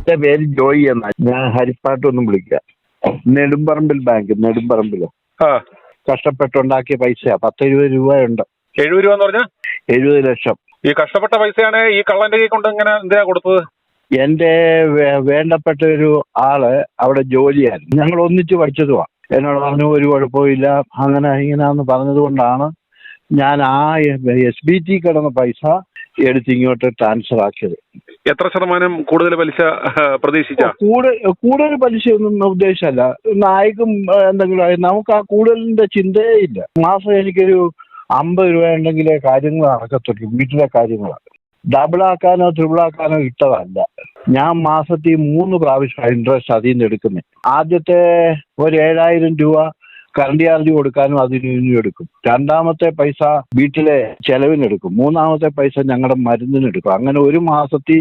എന്റെ പേര് ജോയി എന്നാ. ഞാൻ ഹരിപ്പാട്ടൊന്നും വിളിക്കുക. നെടുമ്പറമ്പിൽ ബാങ്ക്, നെടുമ്പറമ്പിലോ ആ കഷ്ടപ്പെട്ടുണ്ടാക്കിയ പൈസ 10-20 രൂപയുണ്ട്. 70 രൂപ എന്ന് പറഞ്ഞാൽ 70 ലക്ഷം. ഈ കഷ്ടപ്പെട്ട പൈസയാണ് ഈ കള്ളന്റെ കൈ കൊണ്ട് ഇങ്ങനെ എന്തിനാ കൊടുത്തത്? എന്റെ വേണ്ടപ്പെട്ട ഒരു ആള് അവിടെ ജോലിയായിരുന്നു. ഞങ്ങൾ ഒന്നിച്ച് പഠിച്ചതുവാ. എന്നോട് പറഞ്ഞു ഒരു കുഴപ്പമില്ല, അങ്ങനെ ഇങ്ങനെയാന്ന് പറഞ്ഞത് കൊണ്ടാണ് ഞാൻ ആ SBT കിടന്ന പൈസ എടുത്ത് ഇങ്ങോട്ട് ട്രാൻസ്ഫർ ആക്കിയത്. എത്ര ശതമാനം കൂടുതൽ പലിശ പ്രതീക്ഷിച്ച? കൂടുതൽ പലിശയൊന്നും ഉദ്ദേശമല്ല. നായക്കും എന്തെങ്കിലും നമുക്ക് ആ കൂടുതലിന്റെ ചിന്തയേ ഇല്ല. മാസം എനിക്കൊരു 50 രൂപ ഉണ്ടെങ്കിലേ കാര്യങ്ങൾ നടക്കത്തുള്ളൂ. വീട്ടിലെ കാര്യങ്ങളാണ്. ഡബിളാക്കാനോ ട്രിപ്പിളാക്കാനോ ഇട്ടതല്ല. ഞാൻ മാസത്തിൽ 3 പ്രാവശ്യം ഇൻട്രസ്റ്റ് അതിൽ നിന്ന് എടുക്കുന്നത്. ആദ്യത്തെ ഒരു 7000 രൂപ കറണ്ട് ചാർജ് കൊടുക്കാനും അതിന് എടുക്കും. രണ്ടാമത്തെ പൈസ വീട്ടിലെ ചെലവിനെടുക്കും. മൂന്നാമത്തെ പൈസ ഞങ്ങളുടെ മരുന്നിനെടുക്കും. അങ്ങനെ ഒരു മാസത്തിൽ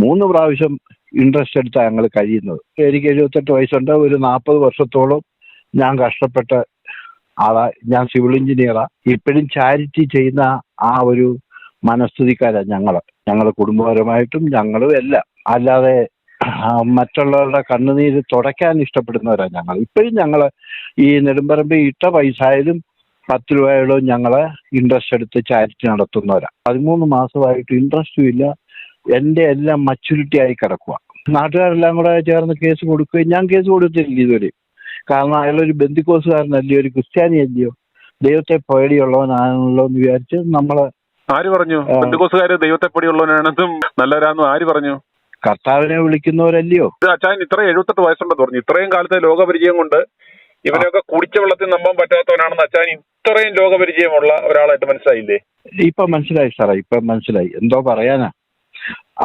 3 പ്രാവശ്യം ഇൻട്രസ്റ്റ് എടുത്താണ് ഞങ്ങൾ കഴിയുന്നത്. എനിക്ക് 78 വയസ്സുണ്ട്. ഒരു 40 വർഷത്തോളം ഞാൻ കഷ്ടപ്പെട്ട ആളാ. ഞാൻ സിവിൽ എഞ്ചിനീയറാ. ഇപ്പോഴും ചാരിറ്റി ചെയ്യുന്ന ആ ഒരു മനസ്ഥിതിക്കാരാണ് ഞങ്ങൾ കുടുംബപരമായിട്ടും ഞങ്ങളും എല്ലാം. അല്ലാതെ മറ്റുള്ളവരുടെ കണ്ണുനീര് തുടയ്ക്കാൻ ഇഷ്ടപ്പെടുന്നവരാണ് ഞങ്ങൾ. ഇപ്പോഴും ഞങ്ങൾ ഈ നെടുമ്പറമ്പിൽ ഇട്ട പൈസ ആയാലും 10 രൂപയോളം ഞങ്ങളെ ഇൻട്രസ്റ്റ് എടുത്ത് ചാരിറ്റി നടത്തുന്നവരാണ്. 13 മാസമായിട്ട് ഇൻട്രസ്റ്റും ഇല്ല. എൻ്റെ എല്ലാം മച്യൂരിറ്റി ആയി കിടക്കുക. നാട്ടുകാരെല്ലാം കൂടെ ചേർന്ന് കേസ് കൊടുക്കുകയും ഞാൻ കേസ് കൊടുത്തിട്ടില്ല ഇതുവരെ. കാരണം അയാളൊരു ബന്ധുക്കോസുകാരനല്ലയോ, ഒരു ക്രിസ്ത്യാനി അല്ലയോ, ദൈവത്തെ പേടിയുള്ളവനാണല്ലോ എന്ന് വിചാരിച്ച് നമ്മള്. ആര് പറഞ്ഞു ബന്ധുക്കോസുകാര് ദൈവത്തെ പേടിയുള്ളവനാണെന്നും നല്ലവരാന്നും ആര് പറഞ്ഞു? കർത്താവിനെ വിളിക്കുന്നവരല്ലയോ. അച്ചായൻ ഇത്ര 78 വയസ്സുണ്ടെന്ന് പറഞ്ഞു. ഇത്രയും കാലത്തെ ലോകപരിചയം കൊണ്ട് ഇവനൊക്കെ കുടിച്ച വെള്ളത്തിൽ നമ്പാൻ പറ്റാത്തവനാണെന്ന് അച്ചായൻ ഇത്രയും ലോകപരിചയമുള്ള ഒരാളായിട്ട് മനസ്സിലായില്ലേ? ഇപ്പൊ മനസ്സിലായി സാറേ, ഇപ്പൊ മനസ്സിലായി. എന്തോ പറയാനാ.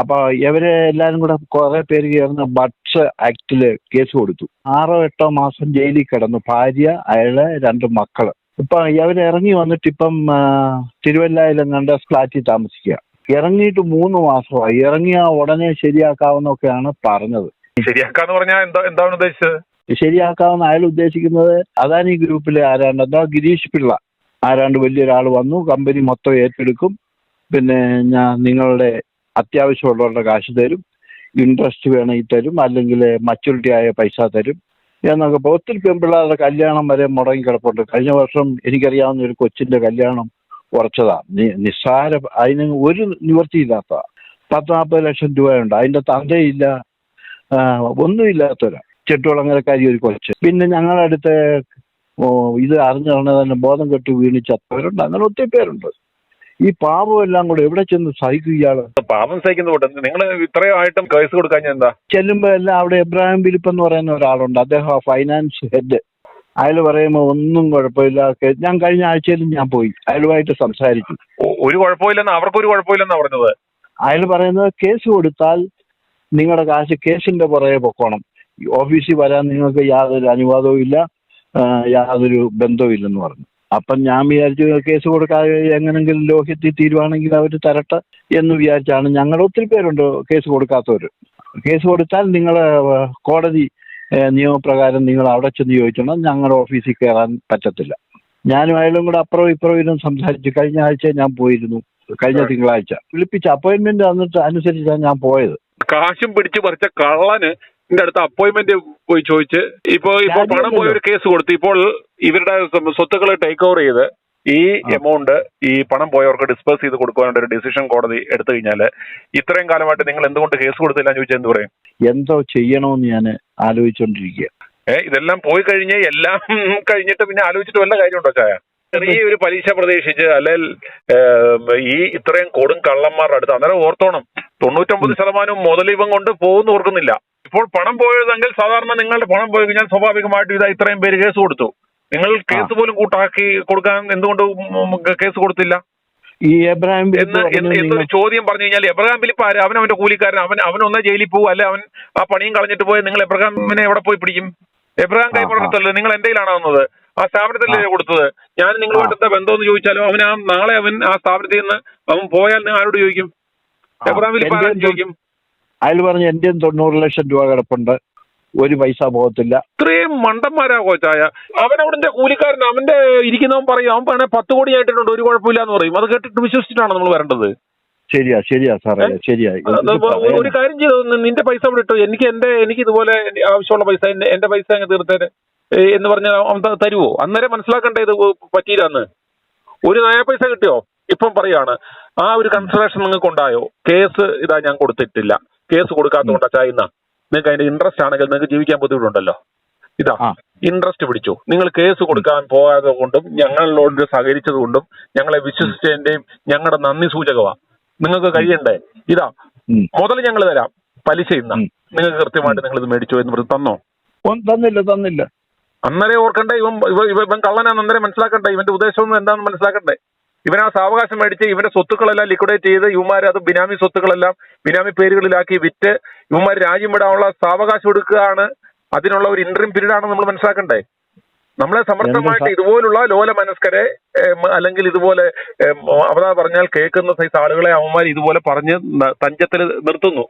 അപ്പൊ ഇവരെ എല്ലാരും കൂടെ കുറെ പേര് ചേർന്ന് ബഡ്സ് ആക്ടില് കേസ് കൊടുത്തു. 6-8 മാസം ജയിലിൽ കിടന്നു. ഭാര്യ, അയാളെ 2 മക്കള്. ഇപ്പൊ ഇവര് ഇറങ്ങി വന്നിട്ട് ഇപ്പം തിരുവല്ലയിലും കണ്ട ഫ്ലാറ്റിൽ താമസിക്കുക. ഇറങ്ങിയിട്ട് 3 മാസമായി. ഇറങ്ങിയ ഉടനെ ശരിയാക്കാവുന്നൊക്കെയാണ് പറഞ്ഞത്. ശരിയാക്കാന്ന് പറഞ്ഞാൽ എന്താണ് ഉദ്ദേശിച്ചത്? ശരിയാക്കാവുന്ന അയാൾ ഉദ്ദേശിക്കുന്നത് അദാനി ഗ്രൂപ്പിലെ ആരാണ്ട് ഗിരീഷ് പിള്ള ആരാണ്ട് വലിയൊരാൾ വന്നു, കമ്പനി മൊത്തം ഏറ്റെടുക്കും, പിന്നെ ഞാൻ നിങ്ങളുടെ അത്യാവശ്യമുള്ളവരുടെ കാശ് തരും, ഇൻട്രസ്റ്റ് വേണമെങ്കിൽ തരും, അല്ലെങ്കിൽ മച്യൂരിറ്റി ആയ പൈസ തരും എന്നൊക്കെ. ഇപ്പോൾ ഒത്തിരി പെൺപിള്ളേരുടെ കല്യാണം വരെ മുടങ്ങി കിടപ്പുണ്ട്. കഴിഞ്ഞ വർഷം എനിക്കറിയാവുന്ന ഒരു കൊച്ചിന്റെ കല്യാണം ഉറച്ചതാ. നിസ്സാര, അതിന് ഒരു നിവൃത്തിയില്ലാത്ത 10-40 ലക്ഷം രൂപയുണ്ട്. അതിന്റെ തന്തയില്ല, ഒന്നുമില്ലാത്തവരാ. ചെട്ടുകുളങ്ങരക്കാരി ഒരു കൊച്ച്. പിന്നെ ഞങ്ങളുടെ അടുത്ത് ഇത് അറിഞ്ഞാണ് തന്നെ ബോധം കെട്ട് വീണ് ചത്തവരുണ്ട്. അങ്ങനെ ഒത്തിരി പേരുണ്ട്. ഈ പാപം എല്ലാം കൂടെ എവിടെ ചെന്ന് സഹിക്കും ഇയാള്? പാപം സഹിക്കുന്നതുകൊണ്ട് നിങ്ങൾ ഇത്രയായിട്ടും കേസ് കൊടുക്കാൻ എന്താ? ചെല്ലുമ്പോ എല്ലാം അവിടെ എബ്രാഹിം ഫിലിപ്പ് എന്ന് പറയുന്ന ഒരാളുണ്ട്. അദ്ദേഹം ഫൈനാൻസ് ഹെഡ്. അയാൾ പറയുമ്പോൾ ഒന്നും കുഴപ്പമില്ല. ഞാൻ കഴിഞ്ഞ ആഴ്ചയിലും ഞാൻ പോയി അയാളുമായിട്ട് സംസാരിച്ചു. ഒരു കുഴപ്പമില്ലെന്ന്, അവർക്കൊരു കുഴപ്പമില്ലെന്നാ പറഞ്ഞത്. അയാൾ പറയുന്നത് കേസ് കൊടുത്താൽ നിങ്ങളുടെ കാശ് കേസിന്റെ പുറകെ പൊക്കോണം. ഓഫീസിൽ വരാൻ നിങ്ങൾക്ക് യാതൊരു അനുവാദവും ഇല്ല, യാതൊരു ബന്ധവും ഇല്ലെന്ന് പറഞ്ഞു. അപ്പം ഞാൻ വിചാരിച്ചു കേസ് കൊടുക്കാതെ എങ്ങനെങ്കിലും ലോഹ്യത്തിൽ തീരുവാണെങ്കിൽ അവർ തരട്ടെ എന്ന് വിചാരിച്ചാണ്. ഞങ്ങൾ ഒത്തിരി പേരുണ്ട് കേസ് കൊടുക്കാത്തവർ. കേസ് കൊടുത്താൽ നിങ്ങൾ കോടതി നിയമപ്രകാരം നിങ്ങൾ അവിടെ ചെന്ന് ചോദിച്ചോണം, ഞങ്ങളുടെ ഓഫീസിൽ കയറാൻ പറ്റത്തില്ല. ഞാനും അയാളും കൂടെ അപ്പുറവും ഇപ്പുറവും ഇരുന്ന് സംസാരിച്ചു. കഴിഞ്ഞ ആഴ്ച ഞാൻ പോയിരുന്നു, കഴിഞ്ഞ തിങ്കളാഴ്ച വിളിപ്പിച്ച അപ്പോയിന്റ്മെന്റ് അനുസരിച്ചാണ് ഞാൻ പോയത്. കാശും പിടിച്ചു പറിച്ച കള്ളന് അടുത്ത് അപ്പോയിന്റ്മെന്റ് പോയി ചോദിച്ച് ഇപ്പൊ പണം പോയ ഒരു കേസ് കൊടുത്തു. ഇപ്പോൾ ഇവരുടെ സ്വത്തുക്കൾ ടേക്ക് ഓവർ ചെയ്ത് ഈ എമൗണ്ട് ഈ പണം പോയവർക്ക് ഡിസ്പേഴ്സ് ചെയ്ത് കൊടുക്കാനുള്ള ഒരു ഡിസിഷൻ കോടതി എടുത്തു കഴിഞ്ഞാല് ഇത്രയും കാലമായിട്ട് നിങ്ങൾ എന്തുകൊണ്ട് കേസ് കൊടുത്തില്ല എന്ന് ചോദിച്ചാൽ എന്ത് പറയും? എന്തോ ചെയ്യണമെന്ന് ഞാൻ ആലോചിച്ചോണ്ടിരിക്കുക. ഇതെല്ലാം പോയി കഴിഞ്ഞ് എല്ലാം കഴിഞ്ഞിട്ട് പിന്നെ ആലോചിച്ചിട്ട് വല്ല കാര്യമുണ്ടോ ചായ? ചെറിയ ഒരു പലിശ പ്രതീക്ഷിച്ച് അല്ലെങ്കിൽ ഈ ഇത്രയും കൊടും കള്ളന്മാരുടെ അടുത്ത് അന്നേരം ഓർത്തോണം 99% മുതലിവം കൊണ്ട് പോകുന്നു ഓർക്കുന്നില്ല. ഇപ്പോൾ പണം പോയതെങ്കിൽ സാധാരണ നിങ്ങളുടെ പണം പോയി കഴിഞ്ഞാൽ സ്വാഭാവികമായിട്ടും ഇതാ ഇത്രയും പേര് കേസ് കൊടുത്തു. നിങ്ങൾ കേസ് പോലും കൂട്ടാക്കി കൊടുക്കാൻ എന്തുകൊണ്ട് കേസ് കൊടുത്തില്ല? ഈ എബ്രാഹിം എന്നൊരു ചോദ്യം പറഞ്ഞു കഴിഞ്ഞാൽ എബ്രഹാം ഫിലിപ്പ് ആര്? അവന്റെ കൂലിക്കാരൻ. അവനൊന്നേ ജയിലിൽ പോകും, അല്ലെ അവൻ ആ പണിയും കളഞ്ഞിട്ട് പോയി നിങ്ങൾ എബ്രഹാമിനെ എവിടെ പോയി പിടിക്കും? എബ്രഹാം കൈപ്പുറത്തല്ലേ? നിങ്ങൾ എന്റെ കയ്യിലാണോ വന്നത്? ആ സ്ഥാപനത്തിലല്ലേ കൊടുത്തത്? ഞാൻ നിങ്ങളുമായിട്ട് എന്താ ബന്ധമെന്ന് ചോദിച്ചാലോ അവൻ നാളെ അവൻ ആ സ്ഥാപനത്തിൽ നിന്ന് അവൻ പോയാൽ നിങ്ങൾ ആരോട് ചോദിക്കും? എബ്രഹാം ഫിലിപ്പ് ആരോട് ചോദിക്കും? അയാൾ പറഞ്ഞു എന്റെ 90 ലക്ഷം രൂപ കിടപ്പുണ്ട്, ഒരു പൈസ പോകത്തില്ല. ഇത്രയും മണ്ടന്മാരാ കോച്ചായ. അവൻ അവിടെ കൂലിക്കാരൻ, അവന്റെ ഇരിക്കുന്നവൻ പറയും അവൻ പറഞ്ഞ 10 കോടി ആയിട്ടുണ്ട്, ഒരു കുഴപ്പമില്ല എന്ന് പറയും. അത് കേട്ടിട്ട് വിശ്വസിച്ചിട്ടാണ് നമ്മൾ വരേണ്ടത്? ശരിയാ സാറേ, ശരിയായി. ഒരു കാര്യം ചെയ്തു, നിന്റെ പൈസ ഇവിടെ ഇട്ടു, എനിക്ക് ഇതുപോലെ ആവശ്യമുള്ള പൈസ എന്റെ പൈസ അങ്ങ് തീർത്തേരെ എന്ന് പറഞ്ഞാൽ അവൻ തരുവോ? അന്നേരം മനസ്സിലാക്കണ്ടേ ഇത് പറ്റിയില്ലാന്ന്. ഒരു നയ പൈസ കിട്ടിയോ? ഇപ്പം പറയാണ് ആ ഒരു കൺസിഡറേഷൻ നിങ്ങൾക്ക് ഉണ്ടായോ? കേസ് ഇതാ ഞാൻ കൊടുത്തിട്ടില്ല, കേസ് കൊടുക്കാത്തതുകൊണ്ടാ ചായന്ന, നിങ്ങൾക്ക് അതിന്റെ ഇൻട്രസ്റ്റ് ആണെങ്കിൽ നിങ്ങൾക്ക് ജീവിക്കാൻ ബുദ്ധിമുട്ടുണ്ടല്ലോ, ഇതാ ഇൻട്രസ്റ്റ് പിടിച്ചു. നിങ്ങൾ കേസ് കൊടുക്കാൻ പോകാതെ കൊണ്ടും ഞങ്ങളോട് സഹകരിച്ചത് കൊണ്ടും ഞങ്ങളെ വിശ്വസിച്ചതിന്റെയും ഞങ്ങളുടെ നന്ദി സൂചകമാണ്. നിങ്ങൾക്ക് കഴിയണ്ടേ? ഇതാ മുതൽ ഞങ്ങൾ തരാം, പലിശ ഇന്ന നിങ്ങൾക്ക് കൃത്യമായിട്ട് നിങ്ങൾ ഇത് മേടിച്ചോ എന്ന് പറഞ്ഞ് തന്നോ? തന്നില്ല. അന്നേരം ഓർക്കണ്ടേ ഇവൻ കള്ളനാന്ന് അന്നേരം മനസ്സിലാക്കണ്ടേ, ഇവന്റെ ഉദ്ദേശം എന്താണെന്ന് മനസ്സിലാക്കണ്ടേ. ഇവൻ ആ സാവകാശം മേടിച്ച് ഇവന്റെ സ്വത്തുക്കളെല്ലാം ലിക്വിഡേറ്റ് ചെയ്ത് ഇവന്മാർ അത് ബിനാമി സ്വത്തുക്കളെല്ലാം ബിനാമി പേരുകളിലാക്കി വിറ്റ് ഇവന്മാർ രാജ്യം വിടാനുള്ള സാവകാശം എടുക്കുകയാണ്. അതിനുള്ള ഒരു ഇന്ററിം പീരീഡ് ആണ് നമ്മൾ മനസ്സിലാക്കണ്ടേ. നമ്മളെ സമർത്ഥമായിട്ട് ഇതുപോലുള്ള ലോല മനസ്കരെ അല്ലെങ്കിൽ ഇതുപോലെ അവതാ പറഞ്ഞാൽ കേൾക്കുന്ന സൈസ് ആളുകളെ അവന്മാർ ഇതുപോലെ പറഞ്ഞ് തഞ്ചത്തിൽ നിർത്തുന്നു.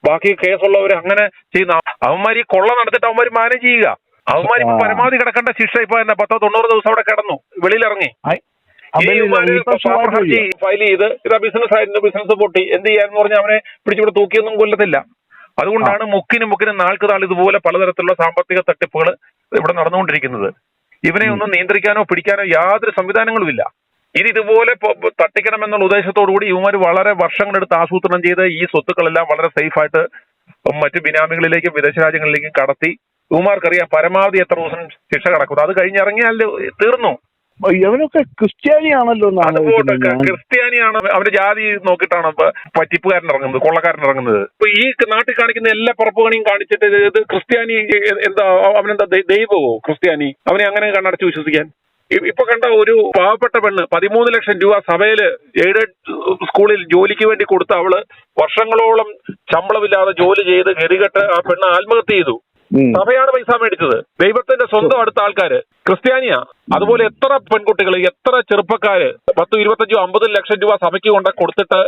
ബാക്കി കേസുള്ളവർ അങ്ങനെ ചെയ്യുന്ന അവന്മാർ ഈ കൊള്ള നടത്തിയിട്ട് അവന്മാർ മാനേജ് ചെയ്യുക. അവന്മാർ ഇപ്പൊ പരമാവധി കിടക്കേണ്ട ശിക്ഷ ഇപ്പൊ തന്നെ 10-90 ദിവസം അവിടെ കിടന്നു, വെളിയിലിറങ്ങി. ഹർജി ഫയൽ ചെയ്ത് ഇതാ ബിസിനസ് ആയിരുന്നു, ബിസിനസ് പൊട്ടി, എന്ത് ചെയ്യാന്ന് പറഞ്ഞാൽ അവനെ പിടിച്ചിവിടെ തൂക്കിയൊന്നും കൊല്ലത്തില്ല. അതുകൊണ്ടാണ് മുക്കിനും നാൾക്ക് നാൾ ഇതുപോലെ പലതരത്തിലുള്ള സാമ്പത്തിക തട്ടിപ്പുകൾ ഇവിടെ നടന്നുകൊണ്ടിരിക്കുന്നത്. ഇവനെ ഒന്നും നിയന്ത്രിക്കാനോ പിടിക്കാനോ യാതൊരു സംവിധാനങ്ങളും ഇല്ല. ഇതുപോലെ തട്ടിക്കണമെന്നുള്ള ഉദ്ദേശത്തോടുകൂടി ഇവന്മാർ വളരെ വർഷങ്ങളെടുത്ത് ആസൂത്രണം ചെയ്ത് ഈ സ്വത്തുക്കളെല്ലാം വളരെ സേഫായിട്ട് മറ്റു ബിനാമികളിലേക്കും വിദേശ രാജ്യങ്ങളിലേക്കും കടത്തി ഇവന്മാർക്കറിയാം പരമാവധി എത്ര ദിവസം ശിക്ഷ കിടക്കുന്നു. അത് കഴിഞ്ഞിറങ്ങിയാൽ തീർന്നു. ഇവനൊക്കെ ക്രിസ്ത്യാനിയാണല്ലോ. ക്രിസ്ത്യാനിയാണ്, അവന്റെ ജാതി നോക്കിയിട്ടാണ് പറ്റിപ്പുകാരൻ ഇറങ്ങുന്നത്, കൊള്ളക്കാരൻ ഇറങ്ങുന്നത്. ഇപ്പൊ ഈ നാട്ടിൽ കാണിക്കുന്ന എല്ലാ പുറപ്പുകണിയും കാണിച്ചിട്ട് ഇത് ക്രിസ്ത്യാനി എന്താ, അവനെന്താ ദൈവമോ ക്രിസ്ത്യാനി? അവനെ അങ്ങനെ കണ്ണടച്ച് വിശ്വസിക്കാൻ? ഇപ്പൊ കണ്ട ഒരു പാവപ്പെട്ട പെണ്ണ് 13 ലക്ഷം രൂപ സഭയില് എയ്ഡഡ് സ്കൂളിൽ ജോലിക്ക് വേണ്ടി കൊടുത്ത അവള് വർഷങ്ങളോളം ശമ്പളമില്ലാതെ ജോലി ചെയ്ത് ഗതികെട്ട് ആ പെണ്ണ് ആത്മഹത്യ ചെയ്തു. സഭയാണ് പൈസ മേടിച്ചത്, ദൈവത്തിന്റെ സ്വന്തം അടുത്ത ആൾക്കാര് ക്രിസ്ത്യാനിയാ. അതുപോലെ എത്ര പെൺകുട്ടികൾ, എത്ര ചെറുപ്പക്കാര് 10, 25, 50 ലക്ഷം രൂപ സഭയ്ക്ക് കൊണ്ട് കൊടുത്തിട്ട്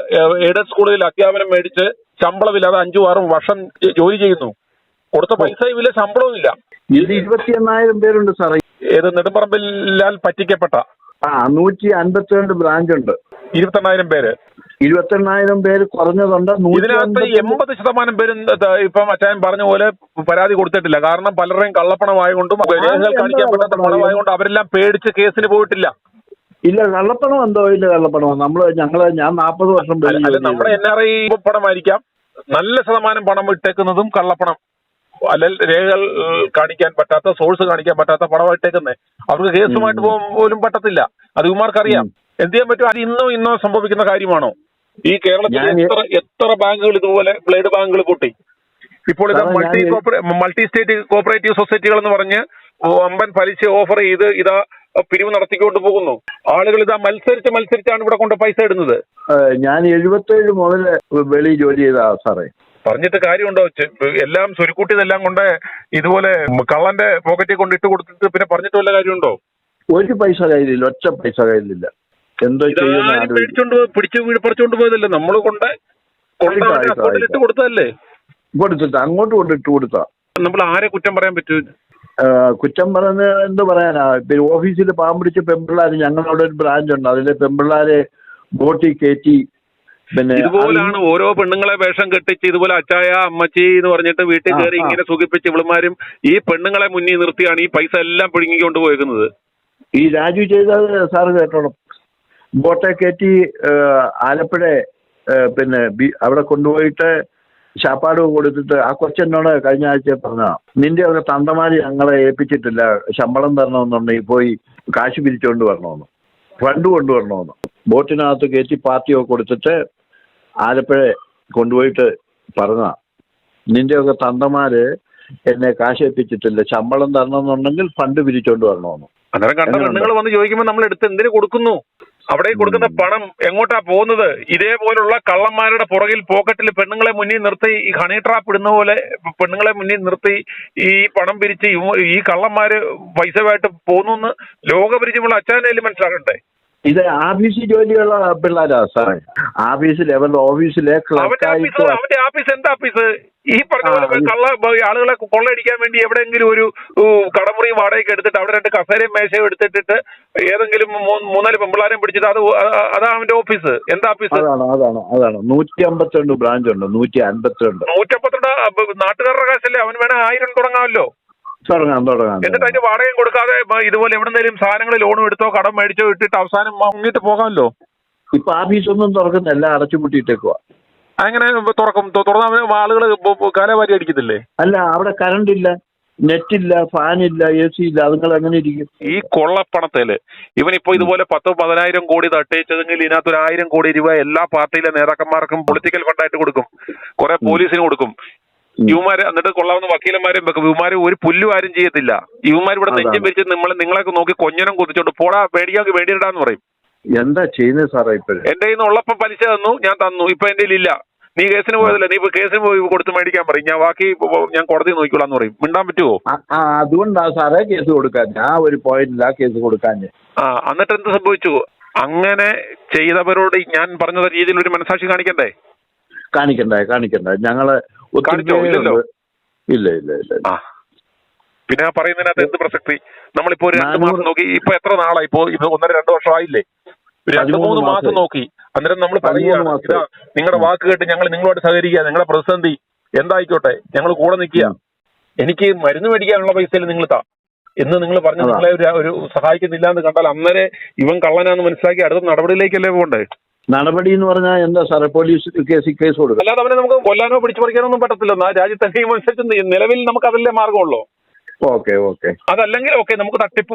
എയ്ഡഡ് സ്കൂളിൽ അധ്യാപനം മേടിച്ച് ശമ്പളമില്ലാതെ 5-6 വർഷം ജോലി ചെയ്യുന്നു. കൊടുത്ത പൈസയും ഇല്ല, ശമ്പളവും ഇല്ല. 21,000 പേരുണ്ട് സാറേ. ഏത് നെടുമ്പറമ്പിലാൽ പറ്റിക്കപ്പെട്ട 152 ബ്രാഞ്ച് ഉണ്ട്. 28,000 പേര്. 28,000 പേര് കുറഞ്ഞതുണ്ട്. ഇതിനകത്ത് 80% പേരും ഇപ്പം അച്ചായൻ പറഞ്ഞ പോലെ പരാതി കൊടുത്തിട്ടില്ല. കാരണം പലരുടെയും കള്ളപ്പണമായതുകൊണ്ടും രേഖകൾ കാണിക്കാൻ പറ്റാത്ത പണമായതുകൊണ്ട് അവരെല്ലാം പേടിച്ച് കേസിന് പോയിട്ടില്ല. ഇല്ല, കള്ളപ്പണം എന്തോ ഇല്ല, കള്ളപ്പണം ഞാൻ 40 വർഷം നമ്മുടെ NRI പണമായിരിക്കാം. നല്ല ശതമാനം പണം ഇട്ടേക്കുന്നതും കള്ളപ്പണം, അല്ലെങ്കിൽ രേഖകൾ കാണിക്കാൻ പറ്റാത്ത, സോഴ്സ് കാണിക്കാൻ പറ്റാത്ത പണം ഇട്ടേക്കുന്നേ. അവർക്ക് കേസുമായിട്ട് പോലും പറ്റത്തില്ല. അത് ഇവന്മാർക്കറിയാം. എന്ത് ചെയ്യാൻ പറ്റും? അത് ഇന്നോ സംഭവിക്കുന്ന കാര്യമാണോ? ഈ കേരളത്തിൽ എത്ര ബാങ്കുകൾ ഇതുപോലെ ബ്ലേഡ് ബാങ്കുകൾ പൊട്ടി. ഇപ്പോൾ ഇത് മൾട്ടി സ്റ്റേറ്റ് കോപ്പറേറ്റീവ് സൊസൈറ്റികൾ എന്ന് പറഞ്ഞ് വമ്പൻ പലിശ ഓഫർ ചെയ്ത് ഇതാ പിരിവ് നടത്തിക്കൊണ്ട് പോകുന്നു. ആളുകൾ ഇതാ മത്സരിച്ചാണ് ഇവിടെ കൊണ്ട് പൈസ ഇടുന്നത്. ഞാൻ 77 മുതൽ വെളിയിൽ ജോലി ചെയ്ത സാറേ. പറഞ്ഞിട്ട് കാര്യമുണ്ടോ? എല്ലാം സ്വരുക്കൂട്ടിയതെല്ലാം കൊണ്ട് ഇതുപോലെ കള്ളന്റെ പോക്കറ്റിൽ കൊണ്ട് ഇട്ട് കൊടുത്തിട്ട് പിന്നെ പറഞ്ഞിട്ട് വല്ല കാര്യമുണ്ടോ? ഒരു പൈസ കയ്യിലില്ല, ഒറ്റ പൈസ കയ്യിലില്ല. എന്തോ മേടിച്ചോണ്ട് പിടിച്ചു പറിച്ചോണ്ട് പോയതല്ലേ, നമ്മൾ ഇട്ട് കൊടുത്തതല്ലേ? കൊടുത്തിട്ട് അങ്ങോട്ട് കൊണ്ടിട്ട് കൊടുത്താ നമ്മൾ ആരെ കുറ്റം പറയാൻ പറ്റൂ? കുറ്റം പറഞ്ഞ് എന്ത് പറയാനാ? പിന്നെ ഓഫീസിൽ പാവം പിടിച്ച പെമ്പിള്ളാര്, ഞങ്ങളവിടെ ഒരു ബ്രാഞ്ച് ഉണ്ട്, അതിലെ പെമ്പിള്ളാരെ ബോട്ടിൽ കയറ്റി. പിന്നെ ഇതുപോലാണ് ഓരോ പെണ്ണുങ്ങളെ വേഷം കെട്ടിച്ച് ഇതുപോലെ അച്ചായ അമ്മച്ചി എന്ന് പറഞ്ഞിട്ട് വീട്ടിൽ കയറി ഇങ്ങനെ സുഖിപ്പിച്ച് ഇവളുമാരും ഈ പെണ്ണുങ്ങളെ മുന്നിൽ നിർത്തിയാണ് ഈ പൈസ എല്ലാം പിടുങ്ങിക്കൊണ്ട് പോയിരിക്കുന്നത്. ഈ രാജു ചെയ്തത് സാറ് കേട്ടോണം. ബോട്ടെ കയറ്റി ആലപ്പുഴ പിന്നെ അവിടെ കൊണ്ടുപോയിട്ട് ശാപ്പാട് കൊടുത്തിട്ട് ആ കൊച്ചെന്നോട് കഴിഞ്ഞ ആഴ്ച പറഞ്ഞ, നിന്റെ ഒക്കെ തന്തമാര് ഞങ്ങളെ ഏൽപ്പിച്ചിട്ടില്ല, ശമ്പളം തരണമെന്നുണ്ടെങ്കിൽ പോയി കാശ് പിരിച്ചുകൊണ്ട് വരണമെന്ന്, ഫണ്ട് കൊണ്ടുവരണമെന്ന്. ബോട്ടിനകത്ത് കയറ്റി പാർട്ടിയൊക്കെ കൊടുത്തിട്ട് ആലപ്പുഴ കൊണ്ടുപോയിട്ട് പറഞ്ഞ, നിന്റെയൊക്കെ തന്തമാര് എന്നെ കാശ് ഏൽപ്പിച്ചിട്ടില്ല, ശമ്പളം തരണമെന്നുണ്ടെങ്കിൽ ഫണ്ട് പിരിച്ചോണ്ട് വരണമെന്ന്. അന്നേരം കണ്ട പെണ്ണുങ്ങൾ വന്ന് ചോദിക്കുമ്പോൾ നമ്മൾ എടുത്ത് എന്തിനു കൊടുക്കുന്നു? അവിടെ കൊടുക്കുന്ന പണം എങ്ങോട്ടാ പോകുന്നത്? ഇതേപോലുള്ള കള്ളന്മാരുടെ പുറകിൽ പോക്കറ്റിൽ പെണ്ണുങ്ങളെ മുന്നിൽ നിർത്തി ഈ ഹണി ട്രാപ്പ് ഇടുന്ന പോലെ പെണ്ണുങ്ങളെ മുന്നിൽ നിർത്തി ഈ പണം പിരിച്ച് ഈ കള്ളന്മാര് പൈസയായിട്ട് പോകുന്നു എന്ന് ലോകപരിചയമുള്ള അച്ചാനേലും മനസ്സിലാക്കണ്ടേ? ഇത് ആഫീസ് ജോലിയുള്ള പിള്ളേരാ സാറേ. ആഫീസ് ലെവൽ ഓഫീസിലെ അവന്റെ ആഫീസ് എന്താ ആഫീസ്? ഈ പറഞ്ഞ പോലെ ആളുകളെ കൊള്ളയടിക്കാൻ വേണ്ടി എവിടെയെങ്കിലും ഒരു കടമുറി വാടകയ്ക്ക് എടുത്തിട്ട് അവിടെ 2 കസേരയും മേശയും എടുത്തിട്ട് ഏതെങ്കിലും 3-4 പെമ്പിള്ളാരെയും പിടിച്ചിട്ട് അതാ അവന്റെ ഓഫീസ്. എന്താ ഓഫീസ്? അതാണ് 152 ബ്രാഞ്ച് ഉണ്ട്. 152 നാട്ടുകാരുടെ കാശല്ലേ? അവന് വേണേ 1000 തുടങ്ങാമല്ലോ. തുടങ്ങാം. എന്നിട്ട് അതിന് വാടകയും കൊടുക്കാതെ ഇതുപോലെ എവിടെന്തെങ്കിലും സാധനങ്ങൾ ലോണും എടുത്തോ കടം മേടിച്ചോ ഇട്ടിട്ട് അവസാനം മുങ്ങിട്ട് പോകാമല്ലോ. ഇപ്പൊ ആഫീസൊന്നും തുറക്കുന്നില്ല, എല്ലാം അടച്ചുപൂട്ടിയിട്ടേക്കുവാ. അങ്ങനെ തുറക്കും? തുറന്ന ആളുകൾ കാലവാരി അടിക്കത്തില്ലേ? അല്ല, അവിടെ കറണ്ട് ഇല്ല, നെറ്റ് ഇല്ല, ഫാൻ ഇല്ല, AC ഇല്ല. അതുങ്ങൾ എങ്ങനെ ഇരിക്കും? ഈ കൊള്ളപ്പണത്തില് ഇവനിപ്പോ ഇതുപോലെ 10-10,000 കോടി തട്ടിച്ചതെങ്കിൽ ഇതിനകത്ത് 1,000 കോടി രൂപ എല്ലാ പാർട്ടിയിലെ നേതാക്കന്മാർക്കും പൊളിറ്റിക്കൽ ഫണ്ടായിട്ട് കൊടുക്കും, കുറെ പോലീസിന് കൊടുക്കും. ഇവന്മാര് എന്നിട്ട് കൊള്ളാവുന്ന വക്കീലന്മാരും വെക്കും. ഇവന്മാര് ഒരു പുല്ലും ആരും ചെയ്യത്തില്ല. ഇവന്മാർ ഇവിടെ നെഞ്ചും പിരിച്ച് നിങ്ങളൊക്കെ നോക്കി കൊഞ്ഞനം കൊതിച്ചോണ്ട് പോടാ, പേടിയാക്കി വേണ്ടിയിടാന്ന് പറയും. എന്താ ചെയ്യുന്നത് സാറേ? ഇപ്പോഴും എന്റെ കയ്യിൽ നിന്ന് ഉള്ളപ്പം പലിശ തന്നു, ഞാൻ തന്നു, ഇപ്പൊ എന്റെ ഇല്ല. നീ കേസിന് പോയതല്ല, നീ ഇപ്പൊ കേസിന് പോയി കൊടുത്ത് മേടിക്കാൻ പറയും. ഞാൻ ബാക്കി ഞാൻ കോടതി നോക്കിക്കോളാന്ന് പറയും. മിണ്ടാൻ പറ്റുമോ? അതുകൊണ്ടാ സാറേ കേസ് കൊടുക്കാൻ. ആ ഒരു പോയിന്റിലാ കേസ് കൊടുക്കാൻ. എന്നിട്ട് എന്ത് സംഭവിച്ചു? അങ്ങനെ ചെയ്തവരോട് ഞാൻ പറഞ്ഞ രീതിയിൽ ഒരു മനസാക്ഷി കാണിക്കണ്ടേ? കാണിക്കണ്ടേ. ഞങ്ങള് ഇല്ലല്ലോ. ഇല്ല. പിന്നെ ആ പറയുന്നതിനകത്ത് എന്ത് പ്രസക്തി? നമ്മളിപ്പോ ഒരു 2 മാസം നോക്കി. ഇപ്പൊ എത്ര നാളായി? ഇപ്പൊ 1-2 വർഷമായില്ലേ? 2-3 മാസം നോക്കി. അന്നേരം നമ്മൾ പറയുകയാണ്, നിങ്ങളുടെ വാക്ക് കേട്ട് ഞങ്ങൾ നിങ്ങളോട് സഹകരിക്കുക, നിങ്ങളുടെ പ്രതിസന്ധി എന്തായിക്കോട്ടെ ഞങ്ങൾ കൂടെ നിൽക്കുക, എനിക്ക് മരുന്ന് മേടിക്കാനുള്ള പൈസയിൽ നിങ്ങൾ എന്ന് നിങ്ങൾ പറഞ്ഞ് നിങ്ങളെ ഒരു സഹായിക്കുന്നില്ല എന്ന് കണ്ടാൽ അന്നേരം ഇവൻ കള്ളനാന്ന് മനസ്സിലാക്കി അടുത്ത നടപടിയിലേക്കല്ലേ പോകണ്ടേ? നടപടി എന്ന് പറഞ്ഞാൽ എന്താ സാറേ? പോലീസ് കേസ് കൊടുക്കും. അല്ലാതെ അവനെ നമുക്ക് കൊല്ലാനോ പിടിച്ചു പറിക്കാനോ ഒന്നും പറ്റത്തില്ല. രാജ്യത്തെ നിയമമനുസരിച്ച് നിലവിൽ നമുക്ക് അതല്ലേ മാർഗമുള്ളൂ. ഓക്കെ. അതല്ലെങ്കിൽ നമുക്ക് തട്ടിപ്പ്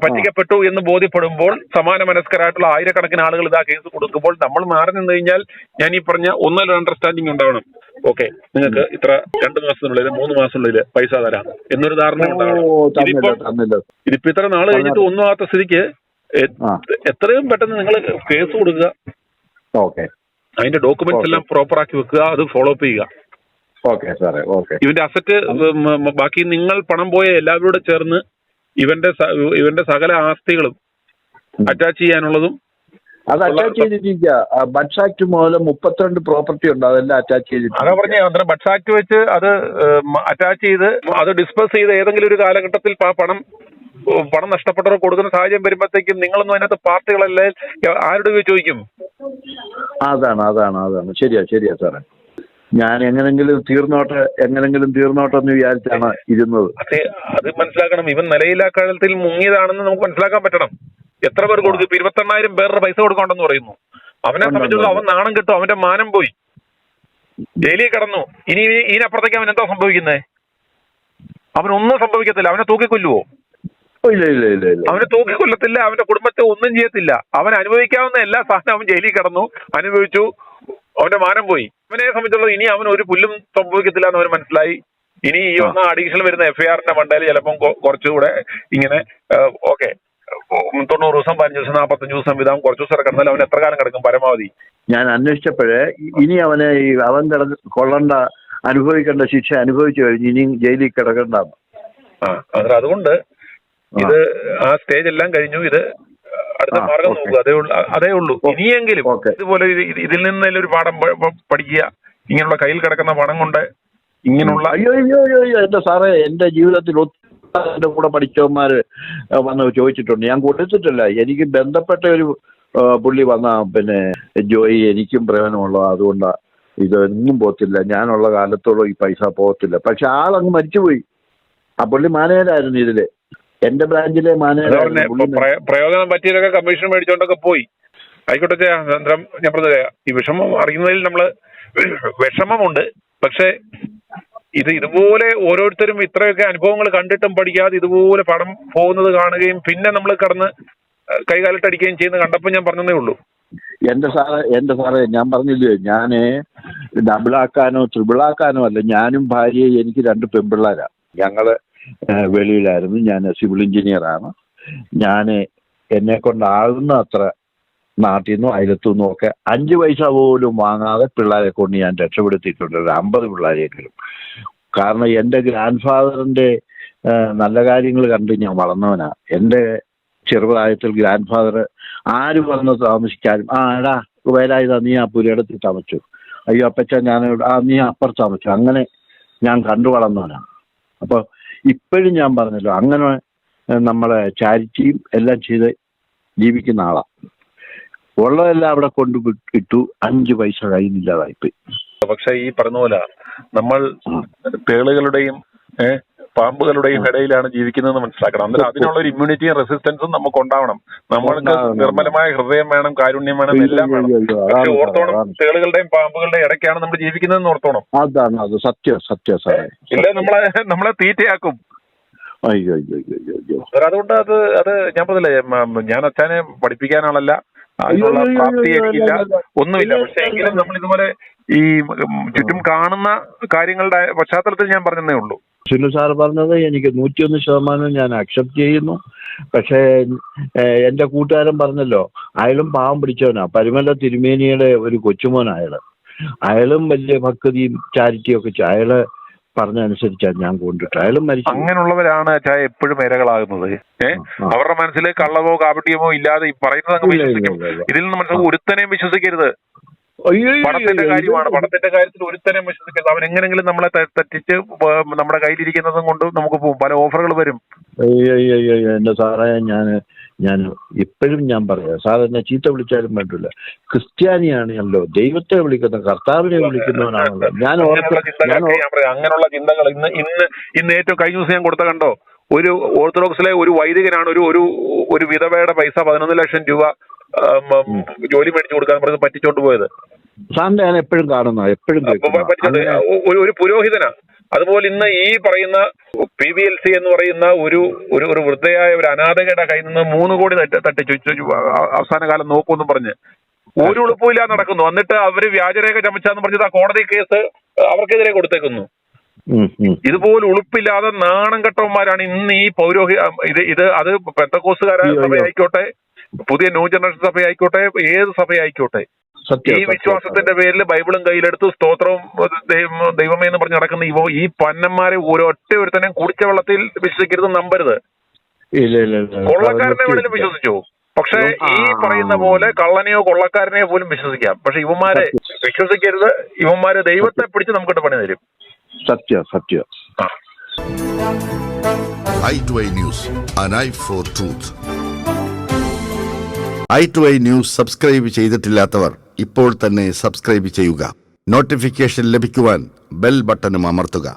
പറ്റിക്കപ്പെട്ടു എന്ന് ബോധ്യപ്പെടുമ്പോൾ സമാന മനസ്കരായിട്ടുള്ള 1000-കണക്കിന് ആളുകൾ ഇതാ കേസ് കൊടുക്കുമ്പോൾ നമ്മൾ മാറി നിന്ന് കഴിഞ്ഞാൽ ഞാൻ ഈ പറഞ്ഞ ഒന്നൊരു അണ്ടർസ്റ്റാൻഡിങ് ഉണ്ടാവണം. ഓക്കെ, നിങ്ങൾക്ക് ഇത്ര 2 മാസത്തിനുള്ളിൽ 3 മാസത്തിനുള്ളിൽ പൈസ തരാം എന്നൊരു ധാരണ ഉണ്ടാവണം. ഇതിപ്പോ ഇത്ര നാൾ കഴിഞ്ഞിട്ട് ഒന്നും ആകാത്ത സ്ഥിതിക്ക് എത്രയും പെട്ടെന്ന് നിങ്ങൾ കേസ് കൊടുക്കുക. അതിന്റെ ഡോക്യുമെന്റ്സ് എല്ലാം പ്രോപ്പർ ആക്കി വെക്കുക, അത് ഫോളോ അപ്പ് ചെയ്യുക. ഇവന്റെ അസറ്റ് ബാക്കി നിങ്ങൾ പണം പോയ എല്ലാവരോടും ചേർന്ന് ഇവന്റെ സകല ആസ്തികളും അറ്റാച്ച് ചെയ്യാനുള്ളതും അത് അറ്റാച്ച് ചെയ്തിട്ടില്ല. ബഡ്സ് ആക്ട് മുതൽ 32 പ്രോപ്പർട്ടി ഉണ്ട്, അതെല്ലാം അറ്റാച്ച് ചെയ്തിട്ടുണ്ട്. അതാ പറഞ്ഞ അന്നേരം ബഡ്സ് ആക്ട് വെച്ച് അത് അറ്റാച്ച് ചെയ്ത് അത് ഡിസ്പേഴ്സ് ചെയ്ത് ഏതെങ്കിലും ഒരു കാലഘട്ടത്തിൽ പണം നഷ്ടപ്പെട്ടവർ കൊടുക്കുന്ന സാഹചര്യം വരുമ്പോഴത്തേക്കും നിങ്ങളൊന്നും അതിനകത്ത് പാർട്ടികളല്ലേ ആരുടെ ചോദിക്കും? അതാണ് ശരിയാ സാറേ. ഞാൻ എങ്ങനെങ്കിലും തീർന്നോട്ടെ എന്ന് വിചാരിച്ചാണ് ഇരുന്നത്. അത് മനസ്സിലാക്കണം. ഇവൻ നിലയില്ലാ കാലത്തിൽ മുങ്ങിയതാണെന്ന് നമുക്ക് മനസ്സിലാക്കാൻ പറ്റണം. എത്ര പേർ കൊടുക്കും? 28,000 പേരുടെ പൈസ കൊടുക്കണ്ടെന്ന് പറയുന്നു. അവനെ സംബന്ധിച്ചുള്ള അവൻ നാണം കിട്ടും, അവന്റെ മാനം പോയി, ജയിലിൽ കിടന്നു. ഇനി ഇതിനപ്പുറത്തേക്ക് അവൻ എന്താ സംഭവിക്കുന്നത്? അവനൊന്നും സംഭവിക്കത്തില്ല. അവനെ തൂക്കിക്കൊല്ലുവോ? ഇല്ല. അവനെ തൂക്കിക്കൊല്ലത്തില്ല, അവന്റെ കുടുംബത്തെ ഒന്നും ചെയ്യത്തില്ല. അവൻ അനുഭവിക്കാവുന്ന എല്ലാ സാധനവും അവൻ ജയിലിൽ കിടന്നു, അനുഭവിച്ചു, അവന്റെ മാനം പോയി. അവനെ സംബന്ധിച്ചുള്ളത് ഇനി അവൻ ഒരു പുല്ലും സംഭവിക്കത്തില്ല എന്ന് അവന് മനസ്സിലായി. ഇനി ഈ വന്ന അഡീഷണൽ വരുന്ന FIR-ന്റെ മണ്ടയിൽ ചിലപ്പം കുറച്ചുകൂടെ ഇങ്ങനെ 90 ദിവസം 15 ദിവസം 45 ദിവസം വിധാനം കുറച്ച് ദിവസം കിടന്നാൽ അവൻ എത്ര കാലം കിടക്കും പരമാവധി? ഞാൻ അന്വേഷിച്ചപ്പോഴേ ഇനി അവനെ അവൻ കൊള്ളേണ്ട അനുഭവിക്കേണ്ട ശിക്ഷ അനുഭവിച്ചു കഴിഞ്ഞ് ഇനി ജയിലിൽ കിടക്കണ്ടെന്ന്. അതുകൊണ്ട് ഇത് ആ സ്റ്റേജ് എല്ലാം കഴിഞ്ഞു. ഇത് അടുത്ത മാർഗം നോക്കുക, അതേ ഉള്ളൂ. ഇനിയെങ്കിലും ഇതുപോലെ ഇതിൽ നിന്നെല്ലാം ഒരു പാഠം പഠിക്കുക. ഇങ്ങനെയുള്ള കയ്യിൽ കിടക്കുന്ന പണം കൊണ്ട് ഇങ്ങനെയുള്ള അയ്യോ എന്റെ സാറേ, എന്റെ ജീവിതത്തിൽ എന്റെ കൂടെ പഠിച്ചവന്മാര് വന്ന് ചോദിച്ചിട്ടുണ്ട്. ഞാൻ കൊടുത്തിട്ടില്ല. എനിക്ക് ബന്ധപ്പെട്ട ഒരു പുള്ളി വന്ന പിന്നെ ജോയി എനിക്കും പ്രയോജനമുള്ള, അതുകൊണ്ടാ ഇതൊന്നും പോകത്തില്ല, ഞാനുള്ള കാലത്തോളം ഈ പൈസ പോകത്തില്ല. പക്ഷെ ആളങ്ങ് മരിച്ചുപോയി. ആ പുള്ളി മാനേജരായിരുന്നു ഇതില്, എന്റെ ബ്രാഞ്ചിലെ മാനേജർ. പ്രയോജനം പറ്റിയതൊക്കെ കമ്മീഷൻ മേടിച്ചോണ്ടൊക്കെ പോയി. ആയിക്കോട്ടെ ചന്ദ്രം, ഞാൻ പറഞ്ഞ ഈ വിഷമം അറിയുന്നതിൽ നമ്മള് വിഷമമുണ്ട്. പക്ഷെ ഇതുപോലെ ഓരോരുത്തരും ഇത്രയൊക്കെ അനുഭവങ്ങൾ കണ്ടിട്ടും പഠിക്കാതെ ഇതുപോലെ പണം പോകുന്നത് കാണുകയും പിന്നെ നമ്മൾ കടന്ന് കൈകാലിട്ടടിക്കുകയും ചെയ്യുന്നത് കണ്ടപ്പോൾ ഞാൻ പറഞ്ഞതേ ഉള്ളൂ. എന്റെ സാറേ ഞാൻ പറഞ്ഞില്ലേ, ഞാന് ഡബിളാക്കാനോ ട്രിപ്പിളാക്കാനോ അല്ല. ഞാനും ഭാര്യയും എനിക്ക് 2 പെൺപിള്ളേരാ. ഞങ്ങള് വെളിയിലായിരുന്നു. ഞാൻ സിവിൽ എഞ്ചിനീയറാണ്. ഞാൻ എന്നെ കൊണ്ടാകുന്ന അത്ര നാട്ടിൽ നിന്നും അയലത്തു നിന്നും ഒക്കെ 5 പൈസ പോലും വാങ്ങാതെ പിള്ളേരെ കൊണ്ട് ഞാൻ രക്ഷപ്പെടുത്തിയിട്ടുണ്ട്, 50 പിള്ളേരെങ്കിലും. കാരണം എൻ്റെ ഗ്രാൻഡ് ഫാദറിൻ്റെ നല്ല കാര്യങ്ങൾ കണ്ട് ഞാൻ വളർന്നവനാ. എൻ്റെ ചെറുപ്രായത്തിൽ ഗ്രാൻഡ് ഫാദർ ആര് വന്ന് താമസിക്കാനും എടാ വേലായുധ നീ ആ പുരയിടത്തിൽ താമസിച്ചു, അയ്യോ അപ്പച്ച ഞാൻ നീ അപ്പുറത്ത് താമസിച്ചു, അങ്ങനെ ഞാൻ കണ്ടു വളർന്നവനാണ്. അപ്പോൾ ഇപ്പോഴും ഞാൻ പറഞ്ഞല്ലോ, അങ്ങനെ നമ്മളെ ചാരിറ്റിയും എല്ലാം ചെയ്ത് ജീവിക്കുന്ന ആളാണ്. ഉള്ളതെല്ലാം അവിടെ കൊണ്ട് ഇട്ടു, 5 പൈസ കയ്യിലില്ലാതായിപ്പോയി. പക്ഷെ ഈ പറഞ്ഞ പോലെ നമ്മൾ തേളുകളുടെയും പാമ്പുകളുടെയും ഇടയിലാണ് ജീവിക്കുന്നതെന്ന് മനസ്സിലാക്കണം. അന്നേരം അതിനുള്ള ഒരു ഇമ്മ്യൂണിറ്റിയും റെസിസ്റ്റൻസും നമുക്ക് ഉണ്ടാവണം. നമ്മൾക്ക് നിർമ്മലമായ ഹൃദയം വേണം, കാരുണ്യം വേണം, എല്ലാം വേണം. പക്ഷെ ഓർത്തോണം, തേളുകളുടെയും പാമ്പുകളുടെയും ഇടയ്ക്കാണ് നമ്മൾ ജീവിക്കുന്നതെന്ന് ഓർത്തോണം. അതാണ് അത് സത്യം സാറേ. ഇല്ല, നമ്മളെ തീറ്റയാക്കും. അയ്യോ അയ്യോ അയ്യോ അയ്യോ. അതുകൊണ്ട് അത് ഞാൻ പറഞ്ഞില്ലേ, ഞാൻ അച്ഛനെ പഠിപ്പിക്കാനാണല്ല, അതിനുള്ള പ്രാപ്തി എനിക്കില്ല, ഒന്നുമില്ല. പക്ഷെ എങ്കിലും നമ്മൾ ഇതുപോലെ ഈ ചുറ്റും കാണുന്ന കാര്യങ്ങളുടെ പശ്ചാത്തലത്തിൽ ഞാൻ പറഞ്ഞതേ ഉള്ളൂ. സുനിൽ സാർ പറഞ്ഞത് എനിക്ക് 101% ഞാൻ അക്സെപ്റ്റ് ചെയ്യുന്നു. പക്ഷേ എൻ്റെ കൂട്ടുകാരൻ പറഞ്ഞല്ലോ, അയാളും പാവം പിടിച്ചവനാ, പരുമല തിരുമേനിയുടെ ഒരു കൊച്ചുമോൻ അയാളും വലിയ ഭക്തിയും ചാരിറ്റിയും ഒക്കെ അയാള് പറഞ്ഞനുസരിച്ചാണ് ഞാൻ കൊണ്ടിട്ട് അയാളും മരിച്ചു. അങ്ങനെയുള്ളവരാണ് ചായ എപ്പോഴും ഇരകളാകുന്നത്. അവരുടെ മനസ്സിൽ കള്ളവോ കാപട്യമോ ഇല്ലാതെ പറയുന്നത് അങ്ങ് വിശ്വസിക്കും. ഇതിൽ നിന്ന് മനസ്സിലാക്കും, ഒരുത്തനെയും വിശ്വസിക്കരുത്. പണത്തിന്റെ കാര്യമാണ്, പണത്തിന്റെ കാര്യത്തിൽ ഒരുത്തനെയും വിശ്വസിക്കരുത്. അവൻ എങ്ങനെങ്കിലും നമ്മളെ തെറ്റിച്ച് നമ്മുടെ കയ്യിലിരിക്കുന്നതും കൊണ്ട് നമുക്ക് പോകും, പല ഓഫറുകൾ വരും. എന്റെ സാറേ, ഞാൻ ഇപ്പോഴും ഞാൻ പറയാം, സാർ എന്നെ ചീത്ത വിളിച്ചാലും വേണ്ടില്ല, ക്രിസ്ത്യാനിയാണല്ലോ, ദൈവത്തെ വിളിക്കുന്ന, കർത്താവിനെ വിളിക്കുന്നവനാണല്ലോ. അങ്ങനെയുള്ള ചിന്തകൾ ഇന്ന് ഏറ്റവും കഴിഞ്ഞ ദിവസം ഞാൻ കൊടുത്ത കണ്ടോ, ഒരു ഓർത്തഡോക്സിലെ ഒരു വൈദികനാണ് ഒരു വിധവയുടെ പൈസ 11 ലക്ഷം രൂപ ജോലി മേടിച്ചു കൊടുക്കാൻ പറഞ്ഞ് പറ്റിച്ചോണ്ട് പോയത്. സാറിന്റെ ഞാൻ എപ്പോഴും കാണുന്ന ഒരു പുരോഹിതനാ. അതുപോലെ ഇന്ന് ഈ പറയുന്ന PBLC എന്ന് പറയുന്ന ഒരു വൃദ്ധയായ ഒരു അനാഥകയുടെ കയ്യിൽ നിന്ന് 3 കോടി തട്ടിച്ചു അവസാന കാലം നോക്കുമെന്നും പറഞ്ഞ് ഒരു ഉളുപ്പില്ലാതെ നടക്കുന്നു. എന്നിട്ട് അവര് വ്യാജരേഖ ചമച്ചാന്ന് പറഞ്ഞത് ആ കോടതി കേസ് അവർക്കെതിരെ കൊടുത്തേക്കുന്നു. ഇതുപോലെ ഉളുപ്പില്ലാതെ നാണം കെട്ടവന്മാരാണ് ഇന്ന് ഈ അത് പെന്തക്കോസ്തുകാര സഭയായിക്കോട്ടെ, പുതിയ ന്യൂ ജനറേഷൻ സഭയായിക്കോട്ടെ, ഏത് സഭയായിക്കോട്ടെ, ഈ വിശ്വാസത്തിന്റെ പേരിൽ ബൈബിളും കയ്യിലെടുത്ത് സ്തോത്രവും ദൈവമേ എന്ന് പറഞ്ഞ് നടക്കുന്ന ഈ പന്നന്മാരെ ഒരുത്തനെ കുടിച്ച വെള്ളത്തിൽ വിശ്വസിക്കരുത്, നമ്പരുത്. കൊള്ളക്കാരനെ വേണമെങ്കിലും വിശ്വസിച്ചു, പക്ഷെ ഈ പറയുന്ന പോലെ കള്ളനെയോ കൊള്ളക്കാരനെയോ പോലും വിശ്വസിക്കാം. പക്ഷെ ഇവന്മാരെ വിശ്വസിക്കരുത്. ഇവന്മാരെ ദൈവത്തെ പിടിച്ച് നമുക്കിട്ട് പണി തരും. സത്യം. i2i News, an eye for truth. i2i News subscribe ചെയ്തിട്ടില്ലാത്തവർ ഇപ്പോൾ തന്നെ സബ്സ്ക്രൈബ് ചെയ്യുക. നോട്ടിഫിക്കേഷൻ ലഭിക്കുവാൻ ബെൽ ബട്ടണും അമർത്തുക.